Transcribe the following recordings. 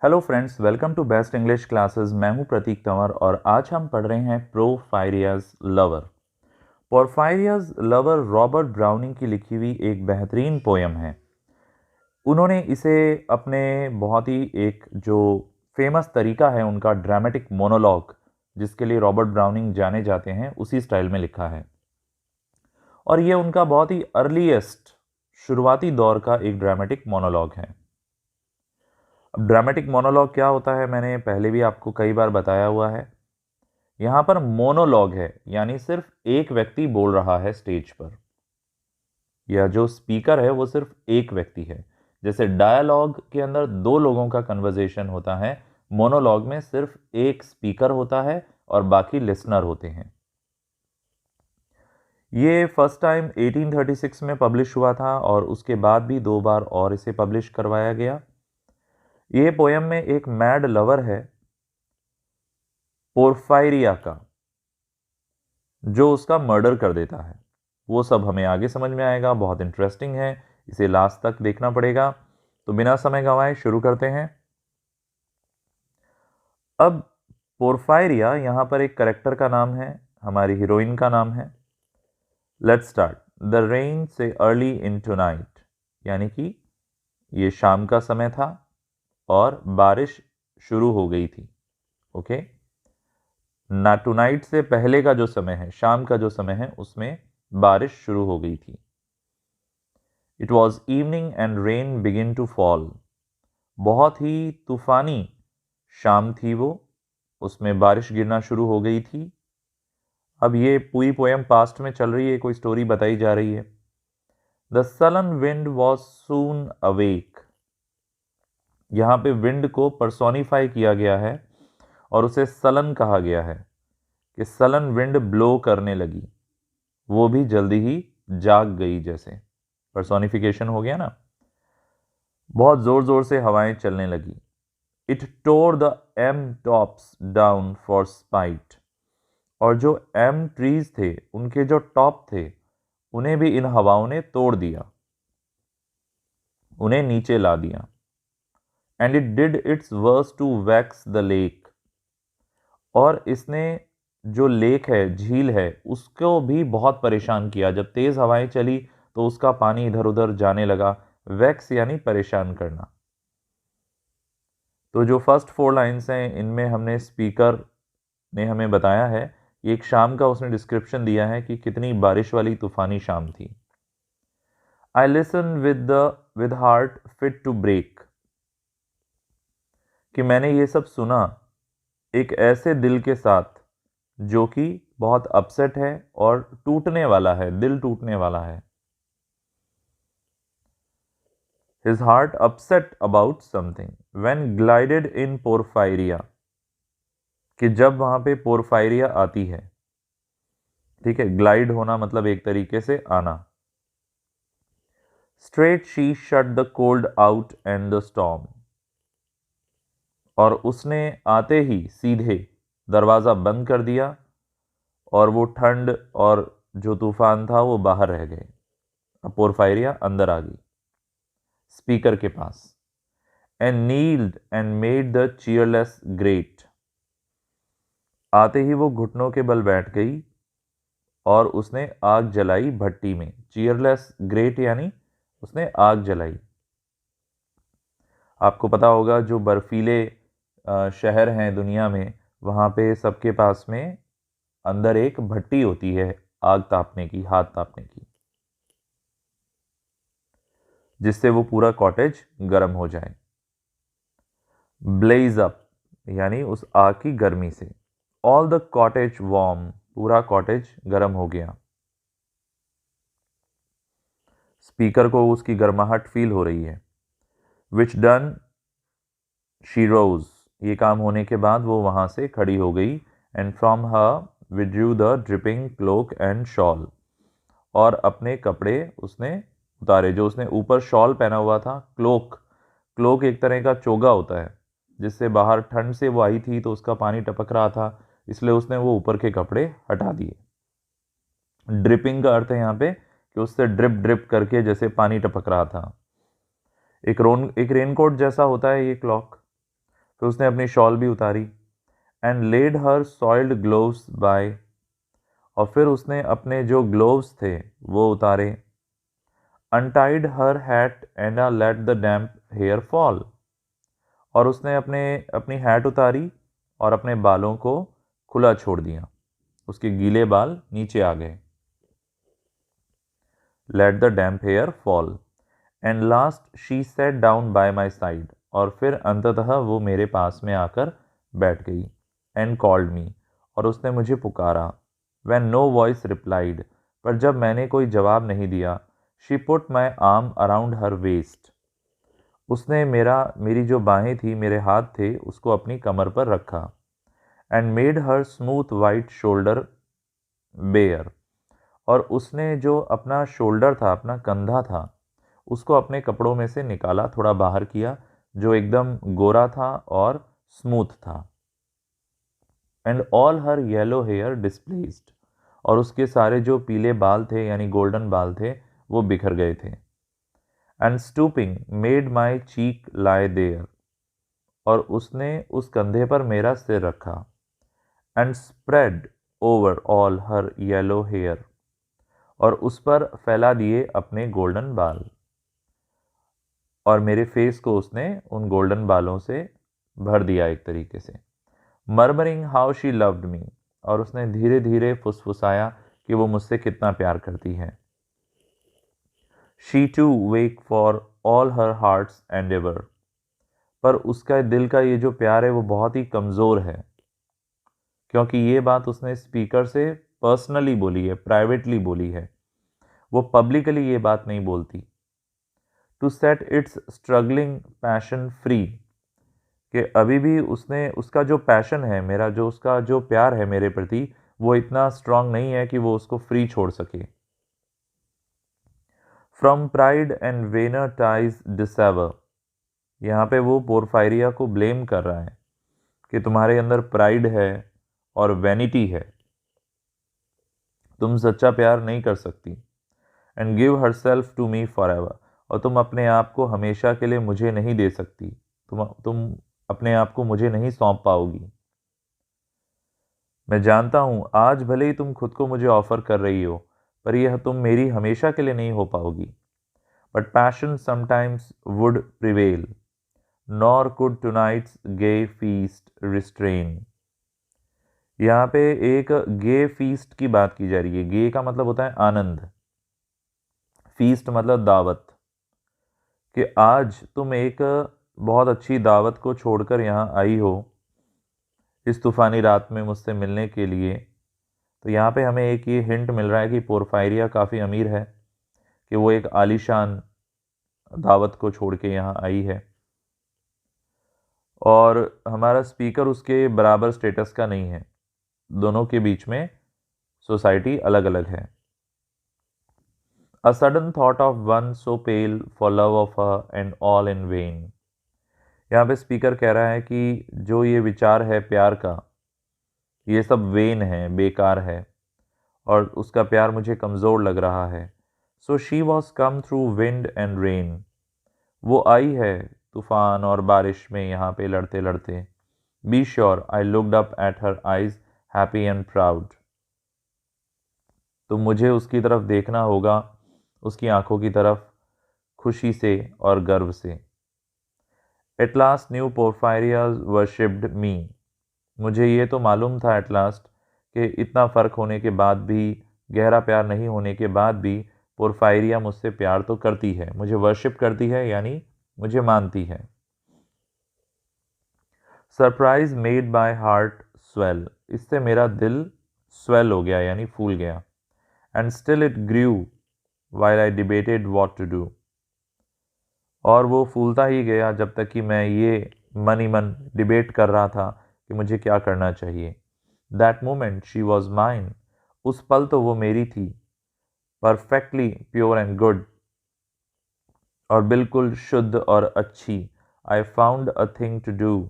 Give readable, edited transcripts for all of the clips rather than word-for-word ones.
Hello friends, welcome to best English classes. मैं हूं प्रतीक तंवर और आज हम पढ़ रहे हैं पोरफायरियस लवर। पोरफायरियस लवर रॉबर्ट ब्राउनिंग की लिखी हुई एक बेहतरीन पोयम है। उन्होंने इसे अपने बहुत ही एक जो फेमस तरीका है उनका ड्रामेटिक मोनोलॉग, जिसके लिए रॉबर्ट ब्राउनिंग जाने जाते हैं, उसी स्टाइल में लिखा है। और ये उनका बहुत ही अर्लीस्ट शुरुआती दौर का एक ड्रामेटिक मोनोलॉग है। अब ड्रामेटिक मोनोलॉग क्या होता है, मैंने पहले भी आपको कई बार बताया हुआ है। यहां पर मोनोलॉग है, यानी सिर्फ एक व्यक्ति बोल रहा है स्टेज पर, या जो स्पीकर है वो सिर्फ एक व्यक्ति है। जैसे डायलॉग के अंदर दो लोगों का कन्वर्सेशन होता है, मोनोलॉग में सिर्फ एक स्पीकर होता है और बाकी लिसनर होते हैं। ये फर्स्ट टाइम 1836 में पब्लिश हुआ था और उसके बाद भी दो बार और इसे पब्लिश करवाया गया। ये पोयम में एक मैड लवर है पोरफायरिया का, जो उसका मर्डर कर देता है। वो सब हमें आगे समझ में आएगा, बहुत इंटरेस्टिंग है, इसे लास्ट तक देखना पड़ेगा। तो बिना समय गंवाए शुरू करते हैं। अब पोरफायरिया यहाँ पर एक करेक्टर का नाम है, हमारी हीरोइन का नाम है। Let's start. द रेन से अर्ली इन टू नाइट, यानी कि ये शाम का समय था और बारिश शुरू हो गई थी। ओके, ना टू नाइट से पहले का जो समय है, शाम का जो समय है, उसमें बारिश शुरू हो गई थी। It was evening and rain begin to fall. बहुत ही तूफानी शाम थी वो, उसमें बारिश गिरना शुरू हो गई थी। अब ये पूरी पोयम पास्ट में चल रही है, कोई स्टोरी बताई जा रही है। The sullen wind was soon awake. यहाँ पे विंड को पर्सोनिफाई किया गया है और उसे सलन कहा गया है कि सलन विंड ब्लो करने लगी, वो भी जल्दी ही जाग गई। जैसे पर्सोनिफिकेशन हो गया ना, बहुत जोर जोर से हवाएं चलने लगी। It tore the elm tops down for spite. और जो एम ट्रीज थे, उनके जो टॉप थे, उन्हें भी इन हवाओं ने तोड़ दिया, उन्हें नीचे ला दिया। And it did its worst to vex the lake. और इसने जो लेक है, झील है, उसको भी बहुत परेशान किया। जब तेज हवाएं चली तो उसका पानी इधर उधर जाने लगा। वैक्स यानी परेशान करना। तो जो फर्स्ट फोर लाइन्स हैं, इनमें हमने स्पीकर ने हमें बताया है, एक शाम का उसने डिस्क्रिप्शन दिया है कि कितनी बारिश वाली तूफानी शाम थी। I listen with heart fit to break. कि मैंने ये सब सुना एक ऐसे दिल के साथ जो कि बहुत अपसेट है और टूटने वाला है, दिल टूटने वाला है। His heart upset about something when glided in Porphyria, कि जब वहां पे पोरफायरिया आती है। ठीक है, ग्लाइड होना मतलब एक तरीके से आना। Straight she shut the cold out and the storm. और उसने आते ही सीधे दरवाज़ा बंद कर दिया और वो ठंड और जो तूफान था वो बाहर रह गए। अब पोरफायरिया अंदर आ गई स्पीकर के पास। And kneeled and made the cheerless grate. आते ही वो घुटनों के बल बैठ गई और उसने आग जलाई भट्टी में। चीयरलेस ग्रेट यानी उसने आग जलाई। आपको पता होगा जो बर्फीले शहर हैं दुनिया में, वहाँ पे सबके पास में अंदर एक भट्टी होती है आग तापने की, हाथ तापने की, जिससे वो पूरा कॉटेज गर्म हो जाए। ब्लेज अप यानी उस आग की गर्मी से। ऑल द कॉटेज वार्म, पूरा कॉटेज गर्म हो गया। स्पीकर को उसकी गर्माहट फील हो रही है। विच डन शी रोज, ये काम होने के बाद वो वहां से खड़ी हो गई। And from her withdrew the dripping cloak and shawl, और अपने कपड़े उसने उतारे। जो उसने ऊपर शॉल पहना हुआ था, क्लोक, क्लोक एक तरह का चोगा होता है, जिससे बाहर ठंड से वो आई थी तो उसका पानी टपक रहा था, इसलिए उसने वो ऊपर के कपड़े हटा दिए। ड्रिपिंग का अर्थ है यहाँ पे कि उससे ड्रिप ड्रिप करके जैसे पानी टपक रहा था। एक रेनकोट जैसा होता है ये क्लॉक। फिर उसने अपनी शॉल भी उतारी। And laid her soiled gloves by, और फिर उसने अपने जो ग्लोव्स थे वो उतारे। Untied her hat and let the damp hair fall, और उसने अपनी हैट उतारी और अपने बालों को खुला छोड़ दिया, उसके गीले बाल नीचे आ गए। Let the damp hair fall and last she sat down by my side, और फिर अंततः वो मेरे पास में आकर बैठ गई। एंड कॉल्ड मी, और उसने मुझे पुकारा। वैन नो वॉइस रिप्लाइड, पर जब मैंने कोई जवाब नहीं दिया। She put my arm around her waist, उसने मेरी जो बाहें थी, मेरे हाथ थे, उसको अपनी कमर पर रखा। And made her smooth white shoulder bare, और उसने जो अपना शोल्डर था, अपना कंधा था, उसको अपने कपड़ों में से निकाला, थोड़ा बाहर किया, जो एकदम गोरा था और स्मूथ था। And all her yellow hair displaced, और उसके सारे जो पीले बाल थे यानी गोल्डन बाल थे वो बिखर गए थे। And stooping made my cheek lie there, और उसने उस कंधे पर मेरा सिर रखा। And spread over all her yellow hair, और उस पर फैला दिए अपने गोल्डन बाल, और मेरे फेस को उसने उन गोल्डन बालों से भर दिया एक तरीके से। Murmuring how she loved me, और उसने धीरे धीरे फुसफुसाया कि वो मुझसे कितना प्यार करती है। She too weak for all her heart's endeavour, पर उसका दिल का ये जो प्यार है वो बहुत ही कमज़ोर है, क्योंकि ये बात उसने स्पीकर से पर्सनली बोली है, प्राइवेटली बोली है, वो पब्लिकली ये बात नहीं बोलती। To set its struggling passion free, कि अभी भी उसने उसका जो पैशन है, मेरा जो उसका जो प्यार है मेरे प्रति, वो इतना स्ट्रांग नहीं है कि वो उसको फ्री छोड़ सके। From pride and vainer ties dissever, यहाँ पे वो पोरफायरिया को ब्लेम कर रहा है कि तुम्हारे अंदर प्राइड है और वैनिटी है, तुम सच्चा प्यार नहीं कर सकती। And give herself to me forever, और तुम अपने आप को हमेशा के लिए मुझे नहीं दे सकती, तुम अपने आप को मुझे नहीं सौंप पाओगी। मैं जानता हूँ आज भले ही तुम खुद को मुझे ऑफर कर रही हो, पर यह तुम मेरी हमेशा के लिए नहीं हो पाओगी। But passion sometimes would prevail, nor could tonight's gay feast restrain. यहाँ पे एक गे फीस्ट की बात की जा रही है। गे का मतलब होता है आनंद, फीस्ट मतलब दावत, कि आज तुम एक बहुत अच्छी दावत को छोड़कर यहाँ आई हो इस तूफ़ानी रात में मुझसे मिलने के लिए। तो यहाँ पे हमें एक ये हिंट मिल रहा है कि पोरफायरिया काफ़ी अमीर है, कि वो एक आलीशान दावत को छोड़ के यहाँ आई है, और हमारा स्पीकर उसके बराबर स्टेटस का नहीं है, दोनों के बीच में सोसाइटी अलग अलग है। A sudden thought of one so pale for love of her and all in vain, यहाँ पे स्पीकर कह रहा है कि जो ये विचार है प्यार का, ये सब वेन है, बेकार है, और उसका प्यार मुझे कमज़ोर लग रहा है। So she was come through wind and rain, वो आई है तूफ़ान और बारिश में यहाँ पे लड़ते लड़ते। Be sure I looked up at her eyes happy and proud, तो मुझे उसकी तरफ देखना होगा, उसकी आंखों की तरफ, खुशी से और गर्व से। एट लास्ट न्यू पोरफायरियाज वर्शिप्ड मी, मुझे ये तो मालूम था एट लास्ट कि इतना फ़र्क होने के बाद भी, गहरा प्यार नहीं होने के बाद भी, पोरफायरिया मुझसे प्यार तो करती है, मुझे वर्शिप करती है, यानी मुझे मानती है। Surprise made my heart swell, इससे मेरा दिल स्वेल हो गया यानी फूल गया। And still it grew while I debated what to do, और वो फूलता ही गया जब तक कि मैं ये मन ही मन डिबेट कर रहा था कि मुझे क्या करना चाहिए। That moment she was mine, उस पल तो वो मेरी थी, परफेक्टली प्योर एंड गुड, और बिल्कुल शुद्ध और अच्छी। I found a thing to do,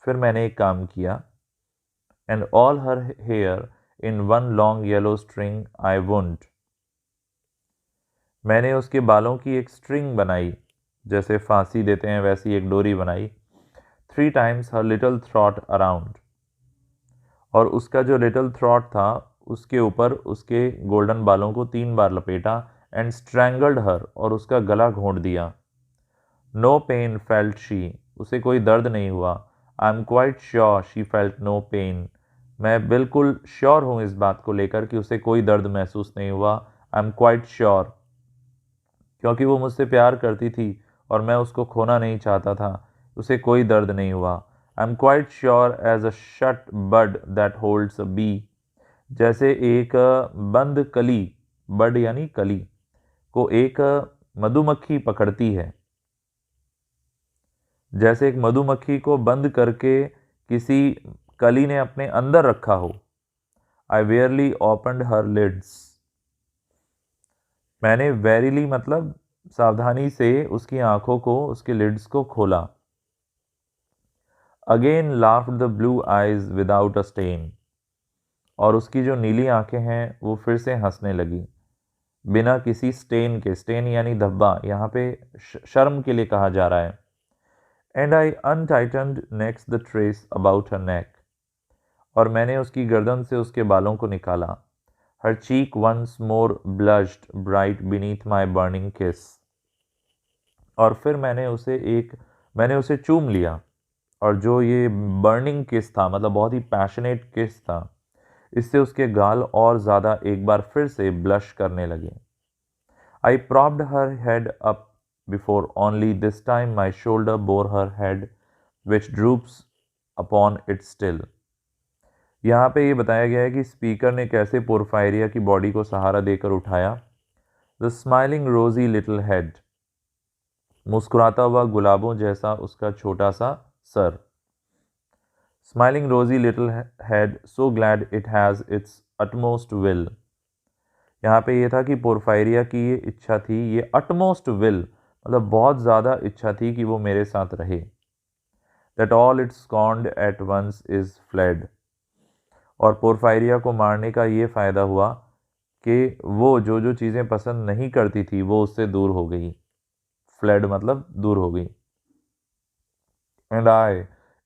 फिर मैंने एक काम किया। And all her hair in one long yellow string I wound, मैंने उसके बालों की एक स्ट्रिंग बनाई, जैसे फांसी देते हैं वैसी एक डोरी बनाई, 3 times her little throat around, और उसका जो लिटिल थ्रॉट था उसके ऊपर उसके गोल्डन बालों को 3 बार लपेटा, एंड स्ट्रैंगल्ड हर, और उसका गला घोंट दिया। नो पेन फेल्ट शी, उसे कोई दर्द नहीं हुआ। I am quite sure she felt no pain, मैं बिल्कुल श्योर हूँ इस बात को लेकर कि उसे कोई दर्द महसूस नहीं हुआ। आई एम क्वाइट श्योर, क्योंकि वो मुझसे प्यार करती थी और मैं उसको खोना नहीं चाहता था। उसे कोई दर्द नहीं हुआ। I am quite sure as a shut bud that holds a bee, जैसे एक बंद कली, बड यानी कली, को एक मधुमक्खी पकड़ती है, जैसे एक मधुमक्खी को बंद करके किसी कली ने अपने अंदर रखा हो। आई वेयरली ओपनड हर लिड्स, मैंने वेरीली मतलब सावधानी से उसकी आंखों को, उसके लिड्स को खोला। Again laughed the blue eyes without a stain, और उसकी जो नीली आंखें हैं वो फिर से हंसने लगी बिना किसी स्टेन के। स्टेन यानी धब्बा, यहाँ पे शर्म के लिए कहा जा रहा है। And I untightened next the tress about her neck, और मैंने उसकी गर्दन से उसके बालों को निकाला। Her cheek once more blushed bright beneath my burning kiss, और फिर मैंने उसे चूम लिया, और जो ये बर्निंग किस था, मतलब बहुत ही पैशनेट किस था, इससे उसके गाल और ज़्यादा एक बार फिर से ब्लश करने लगे। I propped her head up before, only this time my shoulder bore her head which droops upon it still. यहाँ पे ये बताया गया है कि स्पीकर ने कैसे पोरफायरिया की बॉडी को सहारा देकर उठाया। द स्माइलिंग रोजी लिटिल हेड, मुस्कुराता हुआ गुलाबों जैसा उसका छोटा सा सर। स्माइलिंग रोजी little head, so glad it has its utmost will. यहाँ पे ये था कि पोरफायरिया की ये इच्छा थी, ये अटमोस्ट विल मतलब बहुत ज़्यादा इच्छा थी कि वो मेरे साथ रहे। That all its scorned at once is fled, और पोरफायरिया को मारने का ये फ़ायदा हुआ कि वो जो जो चीज़ें पसंद नहीं करती थी वो उससे दूर हो गई। फ्लेड मतलब दूर हो गई। And I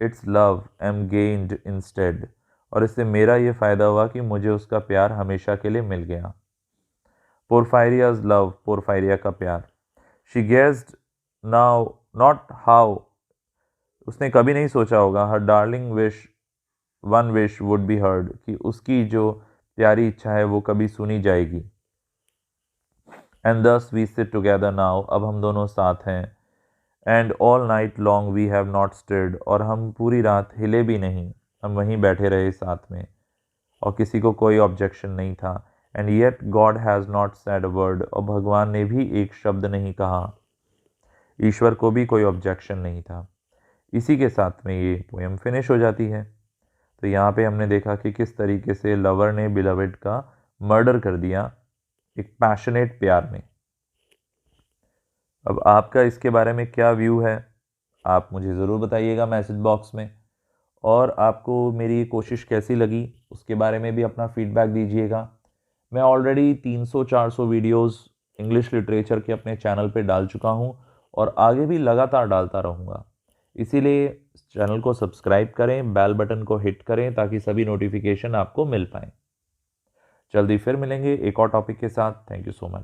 its love am gained instead, और इससे मेरा ये फ़ायदा हुआ कि मुझे उसका प्यार हमेशा के लिए मिल गया। पोरफायरियाज लव, पोरफायरिया का प्यार। She gazed now not how, उसने कभी नहीं सोचा होगा, her darling wish one wish would be heard, कि उसकी जो प्यारी इच्छा है वो कभी सुनी जाएगी। एंड दस वी सिट टुगेदर नाउ, अब हम दोनों साथ हैं। And all night long we have not stirred, और हम पूरी रात हिले भी नहीं, हम वहीं बैठे रहे साथ में, और किसी को कोई ऑब्जेक्शन नहीं था। And yet God has not said a word, और भगवान ने भी एक शब्द नहीं कहा, ईश्वर को भी कोई ऑब्जेक्शन नहीं था। इसी के साथ में ये पोएम फिनिश हो जाती है। तो यहाँ पे हमने देखा कि किस तरीके से लवर ने बिलवेड का मर्डर कर दिया एक पैशनेट प्यार में। अब आपका इसके बारे में क्या व्यू है, आप मुझे ज़रूर बताइएगा मैसेज बॉक्स में, और आपको मेरी कोशिश कैसी लगी उसके बारे में भी अपना फीडबैक दीजिएगा। मैं ऑलरेडी 300-400 वीडियोस इंग्लिश लिटरेचर के अपने चैनल पे डाल चुका हूँ, और आगे भी लगातार डालता रहूँगा। इसीलिए चैनल को सब्सक्राइब करें, बेल बटन को हिट करें ताकि सभी नोटिफिकेशन आपको मिल पाएँ। जल्दी फिर मिलेंगे एक और टॉपिक के साथ। Thank you so much.